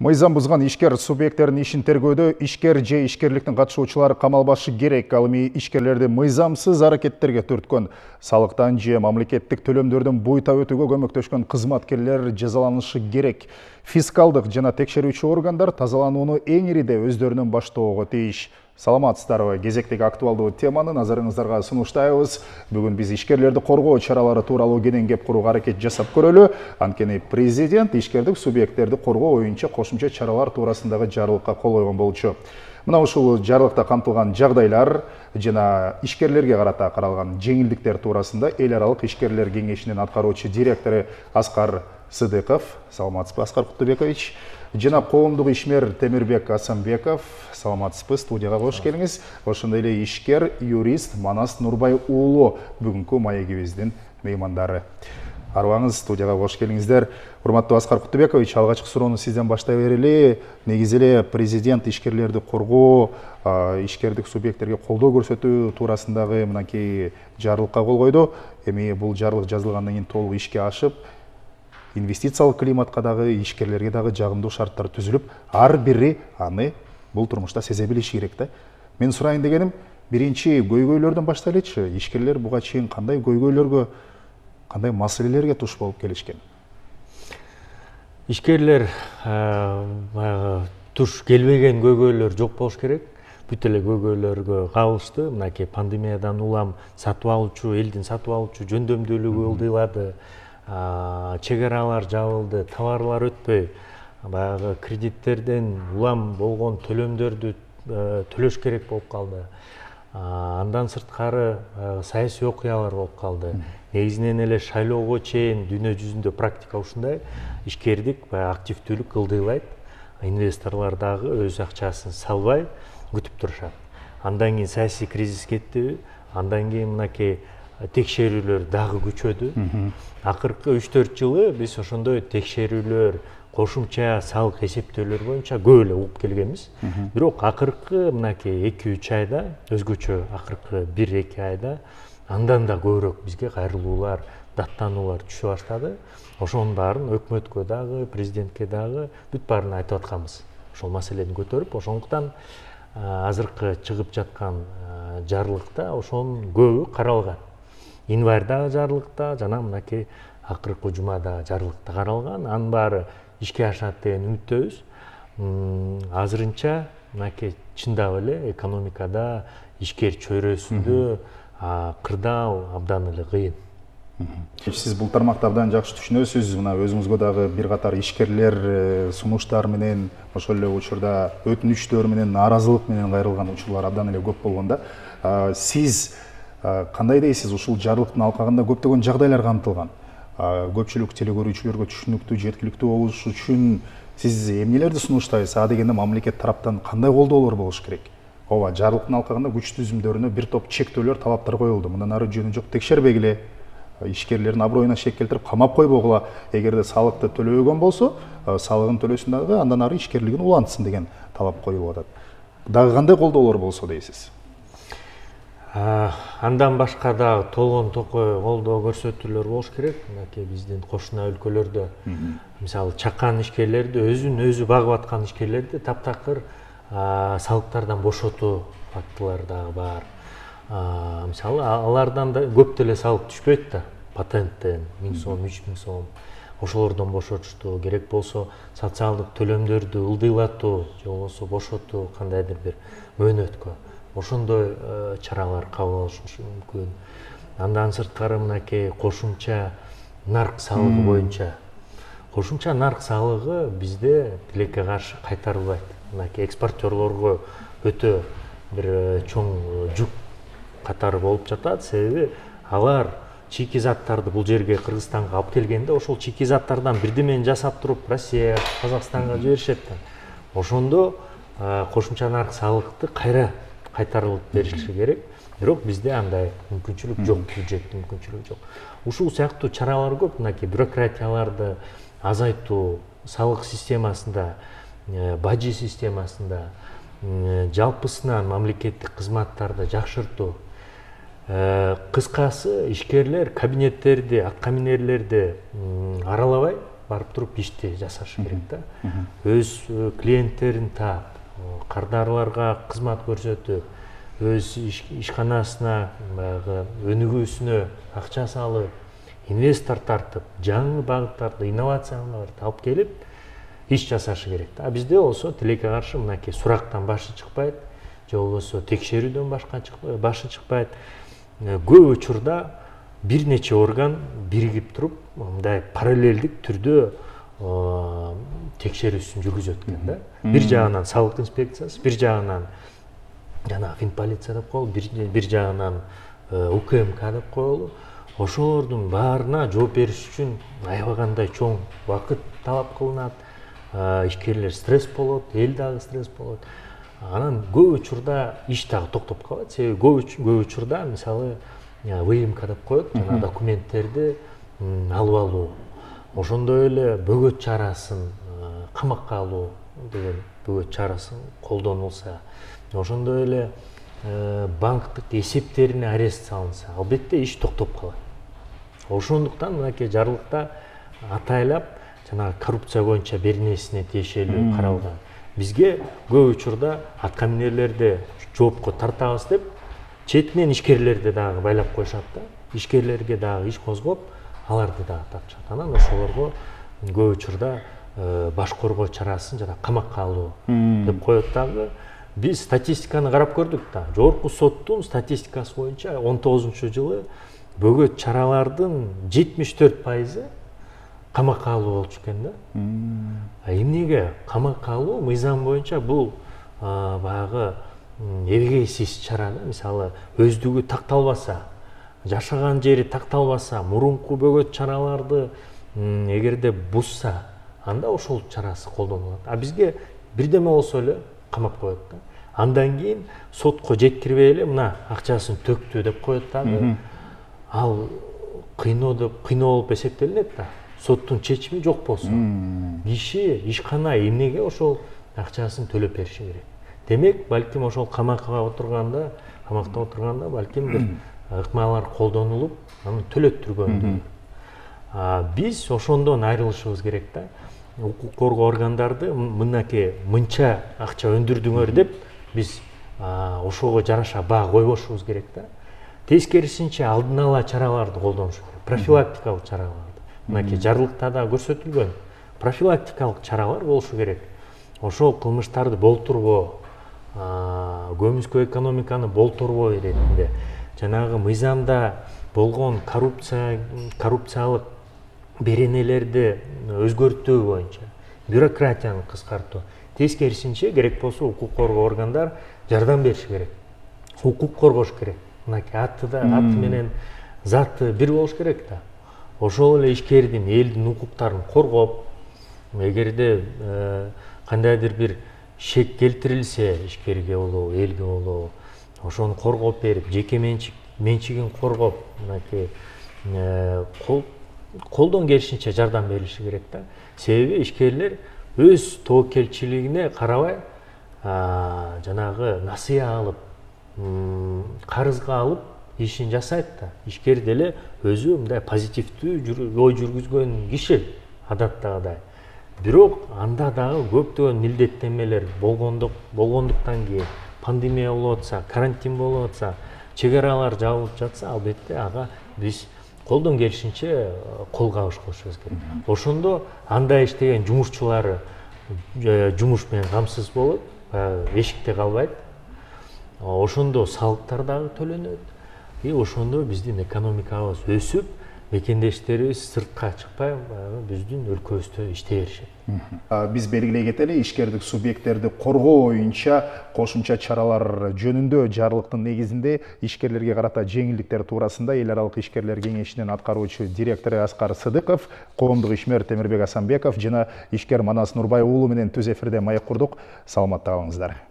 Мыйзам бузган ишкер субъекттердин ишин тергөөдө ишкер же ишкерликтин катышуучулары камалбашы керек. Ал эми ишкерлерди мыйзамсыз аракеттерге түрткөн, салыктан же мамлекеттик төлөмдөрдөн буйта өтүүгө көмөктөшкөн кызматкерлер жазаланышы керек. Фискалдык жана текшерүүчү органдар тазаланууну эң ириде өздөрүнөн баштоого тийиш. Саламатсыздарбы, кезектеги актуалдуу теманы назарыңыздарга сунуштайбыз. Бүгүн биз ишкерлерди коргоо чаралары тууралуу кеңеп курууга аракет жасап көрөлү. Анткени президент ишкердик субъекттерди коргоо боюнча кошумча чаралар туурасындагы жарлыкка кол койгон болчу. Мына ушул жарлыкта камтылган жагдайлар жана ишкерлерге карата каралган жеңилдиктер туурасында эл аралык ишкерлер кеңешинин аткаруучу директору Аскар Сыдыков, саламатсызбы Аскар Куттубекович, жана коомдук ишмер Темирбек Асанбеков, саламатсызбы, студияга кош келиңиз. Ошондой эле ишкер юрист Манас Нурбай уулу бүгүнкү маегибиздин меймандары. Арыбаңыз, студияга кош келиңиздер. Урматтуу Аскар Куттубекович, алгачкы суроону сизден баштай берели. Негизи эле президент ишкерлерди коргоо, ишкердик субъекттерге колдоо көрсөтүү туурасындагы мынакей жарлыкка кол койду. Эми бул жарлык жазылгандан кийин толук ишке ашып, инвестициялык климатка дагы, ишкерлерге дагы жагымдуу шарттар түзүлүп, ар бири аны бул турмушта сезе билиши керек да. Мен сурайын дегеним, биринчи көйгөйлөрдөн баштайлычы. Ишкерлер буга чейин кандай көйгөйлөргө, кандай маселелерге туш болуп келишкен? Ишкерлер туш келбеген көйгөйлөр жок болуш керек. Бүт эле көйгөйлөргө кабылышты. Мынакей пандемиядан улам сатып алуучу, элдин сатып алуучу жөндөмдүүлүгү ылдыйлады. Чек аралар жабылды, товарлар өтпөй, баягы кредиттерден улам болгон төлөмдөрдү төлөш керек болуп калды. Андан сырткары саясий окуялар болуп калды. Негизинен эле шайлоого чейин дүйнө жүзүндө практика ушундай. Ишкердик активдүүлүк ылдыйлайт. Инвесторлор дагы өз акчасын салбай күтүп турушат. Андан кийин саясий кризис кетти. Андан кийин мынакей текшерүүлөр дагы күчөдү. Акыркы 3-4 жылы биз ошондой текшерүүлөр, кошумча салык эсептөөлөр боюнча көп эле угуп келгенбиз. Бирок акыркы мынакей 2-3 айда, өзгөчө акыркы 1-2 айда андан да көбүрөөк бизге кайрылуулар, даттануулар түшө баштады. Ошонун баарын өкмөткө дагы, президентке дагы бүт баарын айтып атканбыз. Ошол маселени көтөрүп, ошондуктан азыркы чыгып жаткан жарлыкта ошонун көбү каралган. Январьдагы жарлыкта жана мынакей акыркы жумада жарлыкта каралган. Анын баары ишке ашат деген үмүттөбүз. Азырынча мынакей чындап эле экономикада ишкер чөйрөсүндө кырдаа абдан эле кыйын. Сиз бул тармакты абдан жакшы түшүнөсүз. Мына өзүңүзгө дагы бир катар ишкерлер сунуштар менен, ошол эле учурда өтүнүчтөр менен, нааразылык менен кайрылган учурлар абдан эле көп болгон да. Сиз кандай дейсиз? Ушул жарлыктын алкагында көптөгөн жагдайлар камтылган. Көпчүлүк телекөрүүчүлөргө түшүнүктүү, жеткиликтүү болуш үчүн сиз эмнелерди сунуштайсыз? Дегенде мамлекет тараптан кандай колдоолор болуш керек? Ооба, жарлыктын алкагында күч түзүмдөрүнө бир топ чектөөлөр, талаптар коюлду. Мындан ары жөнү жок текшербегиле, ишкерлердин аброюна шек келтирип камап койбогула, эгерде салыкты төлөбөгөн болсо, салыгын төлөсүн дагы, андан ары ишкерлигин улантсын деген талап коюлуп атат. Дагы кандай колдоолор болсо дейсиз? Андан башка да толгон токой колдоо көрсөтүүлөр болуш керек. Мынакей биздин кошуна өлкөлөрдө мисалы чакан ишкерлерди, өзүн өзү багып аткан ишкерлерди таптакыр салыктардан бошотуу фактылары дагы бар. Мисалы алардан да көп деле салык түшпөйт да, патенттен 1000 сом, 3000 сом. Ошолордон бошотушту, керек болсо социалдык төлөмдөрдү ылдыйлатуу, же болбосо бошотуу кандайдыр бир мөөнөткө. Ошондой чаралар кабыл алыш мүмкүн. Андан сырткары мынакей кошумча нарк салыгы боюнча. Кошумча нарк салыгы бизде тилекке каршы кайтарылбайт. Мынакей экспортерлорго өтө бир чоң жүк катары болуп жатат. Себеби алар чийки заттарды бул жерге Кыргызстанга алып келгенде ошол чийки заттардан бирдемени жасап туруп Россия, Казакстанга жиберишет. Ошондо кошумча нарк салыкты кайра кайтарылып берилиши керек. Бирок бизде андай мүмкүнчүлүк жок, бюджеттин мүмкүнчүлүгү жок. Ушул сыяктуу чаралар көп. Мынакей бюрократияларды азайтуу, салык системасында, бажы системасында, жалпысынан мамлекеттик кызматтарды жакшыртуу. Кыскасы, ишкерлер кабинеттерди, аткаминерлерди аралабай, барып туруп ишти жасашы керек да. Өз клиенттерин таап, кардарларга кызмат көрсөтүп, өз ишканасына баягы өнүгүүсүнө акча салып, инвестор тартып, жаңы багыттарды, инновацияларды алып келип иш жасашы керек да. А бизде болсо тилекке каршы мынакей сурактан башы чыкпайт, же болбосо текшерүүдөн башы чыкпайт. Көп учурда бир нече орган биригип туруп, мындай параллелдик түрдө текшерүүсүн жүргүзөт экен да. Бир жагынан салык инспекциясы, бир жагынан жана финполиция деп коелу, бир жагынан УКМК деп коелу. Ошолордун баарына жооп бериш үчүн аябагандай чоң убакыт талап кылынат. Ишкерлер стресс болот, эл дагы стресс болот. Анан көп учурда иш дагы токтоп калат. Себеби көп учурда мисалы ВМК деп коет, жана документтерди алып алуу. Ошондой эле бөгөт чарасын, камакка алуу деген бөгөт чарасын колдонулса, ошондой эле банктык эсептерине арест салынса, албетте иш токтоп калат. Ошондуктан мынакей жарлыкта атайлап жана коррупция боюнча бир нерсине тиешелүү каралган. Бизге көп учурда аткаминерлерди жоопко тартабыз деп четинен ишкерлерди дагы байлап коюшат да. Ишкерлерге дагы иш козгоп, аларды дагы тартышат. Анан ошолорго көп учурда баш коргоо чарасын жана камакка алуу деп коет дагы. Биз статистиканы карап көрдүк да. Жогорку соттун статистикасы боюнча 19-жылы бөгөт чаралардын 74% камакка алуу болчу экен да. Эмнеге камакка алуу мыйзам боюнча бул баягы эбегейсиз чара да. Мисалы өздүгү такталбаса, жашаган жери такталбаса, мурунку бөгөт чараларды эгерде бузса, анда ошол чарасы колдонулат. А бизге бирдеме болсо эле камап коет да. Андан кийин сотко жеткирбей эле мына акчасын төктү деп коет дагы. Ал кыйноо болуп эсептелинет да. Соттун чечими жок болсо, киши ишкана эмнеге ошол акчасын төлөп бериши керек. Демек, балким ошол камакта отурганда балким бир ыкмалар колдонулуп, аны төлөттүргөндүр. Биз ошондон айрылышыбыз керек да. Укук коргоо органдарды мынакей мынча акча өндүрдүңөр деп биз ошого жараша баа койбошубуз керек да. Тескерисинче алдын ала чараларды колдонуш керек. Профилактикалык чараларды. Мынакей жарлыкта да көрсөтүлгөн профилактикалык чаралар болушу керек. Ошол кылмыштарды болтурбоо, көмүскө экономиканы болтурбоо иретинде, жанагы мыйзамда болгон коррупциялык беренелерди өзгөртүү боюнча, бюрократияны кыскартуу. Тескерисинче керек болсо укук коргоо органдар жардам бериши керек. Укук коргош керек. Мынакей аты менен заты бир болуш керек да. Ошол эле ишкердин, элдин укуктарын коргоп, эгерде кандайдыр бир шек келтирилсе, ишкерге болобу, элге болобу, ошону коргоп берип, жеке менчигин коргоп, мынакей колдон келишинче жардам берилиши керек да. Себеби ишкерлер өз тоокелчилигине карабай, жанагы насыя алып, карызга алып ишин жасайт да. Ишкер деле өзү мындай позитивдүү ой жүргүзгөн киши адаттагыдай. Бирок анда дагы көптөгөн милдеттенмелер болгондуктан кийин пандемия болуп атса, карантин болуп атса, чек аралар жабылып жатса, албетте ага биз колдон келишинче кол кабыш кылышыбыз керек. Ошондо анда иштеген жумушчулары жумуш менен камсыз болот, эшикте калбайт. Ошондо салыктар дагы төлөнөт. Ошондо биздин экономикабыз өсүп, мекендештерибиз сыртка чыкпай, биздин өлкөбүздө иштей беришет. Биз белгилей кетели, ишкердик субъекттерди коргоо боюнча кошумча чаралар жөнүндө жарлыктын негизинде ишкерлерге карата жеңилдиктер туурасында эл аралык ишкерлер кеңешинин аткаруучу директору Аскар Сыдыков, коомдук ишмер Темирбек Асанбеков жана ишкер Манас Нурбай уулу менен түз эфирде маек курдук. Саламатта калыңыздар.